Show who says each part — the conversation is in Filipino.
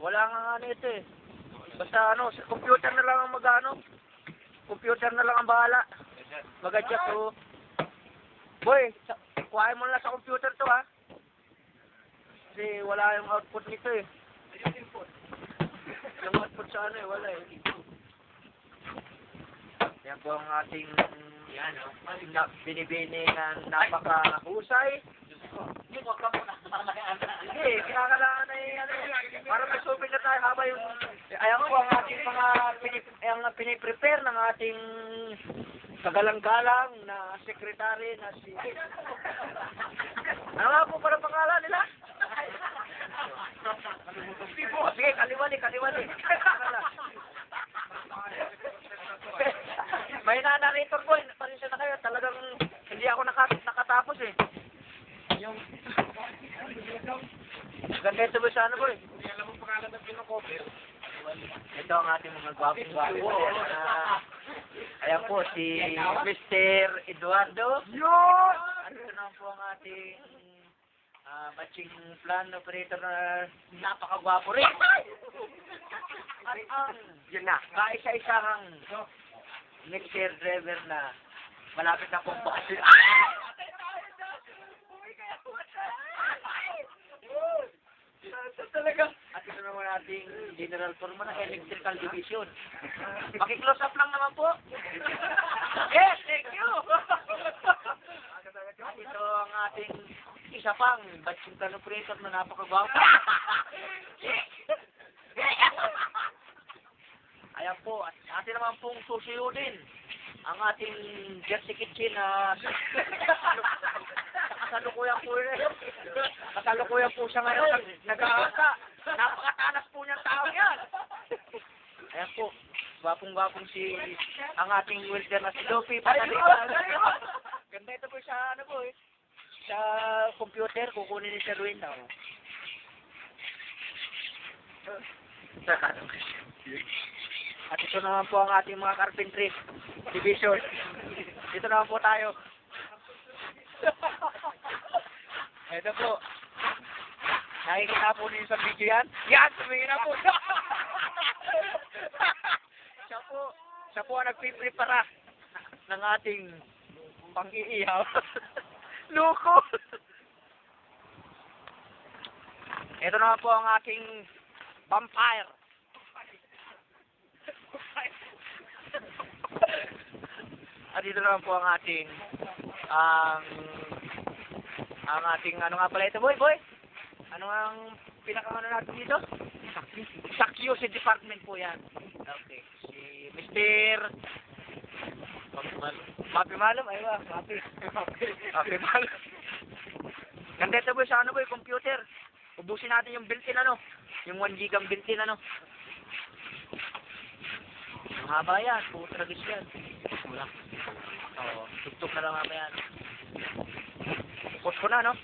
Speaker 1: Wala nga ano ito eh. Basta ano, sa computer na lang ang mag-ano. Computer na lang ang bahala. Mag-adjust oh. Boy, kuhain mo na lang sa computer to ha. Kasi wala yung output nito eh. Yung output sa ano eh, wala eh. Yan po ang ating binibini ng napakahusay. Hindi, kinakailangan na para may souvenir na tayo habang yung... Ayan po ang ating mga piniprepare ng ating kagalang-galang na sekretary na si... Ano nga po para pangalan nila? Sige, kaliwali. May na-narrator po, pasensya na kayo, talagang hindi ako nakatapos eh. Yung... Ganda ito ba sa ano po eh? Hindi alam mo pangalan ng pinocover. Ito ang ating mga gwapong-gwapo. Ayan po, si Mr. Eduardo. Yun! Ano naman po ang ating matching plan operator na napakagwapo rin. At ang yun na, kaisa-isang mixer driver na malapit na pong bakasyon. Talaga. At ito naman ating General Foreman ng Electrical Division. Maki-close up lang naman po. Yes, thank you. At ito ang ating isa pang batching plan operator na napakagwapo. Ayan po, at atin naman pong susuyudin ang ating Jersey Kitchen na kasalukuyan po siya ngayon nag-aasa. Napakatalas po niyang tao yan. Ayan po, gwapong-gwapong si ang ating welder na si Luffy. Ganda ito po sa ano po eh. Sa computer, kukunin ni Sir Wayne na. At ito naman po ang ating mga carpentry division. Dito naman po tayo. Ito po. Nakikita po ninyo sa video yan. Yan! Tumingin na po. Siya po ang nagpiprepara ng ating pang-iihaw. Luko! Ito naman po ang aking vampire. At dito naman po ang ating ano nga pala ito, boy? Ano ang pinakaano natin dito? Sa QC department po yan. Okay. Si Mr. Mapi Malum? Aywa, Mapi Malum. Ganda ito boy sa ano boy, computer. Ubusin natin yung built-in ano. Yung 1 gig ang built-in ano. Ang haba yan, putragis yan. Wala. Oo, tugtog na lang haba yan. Post ko na no?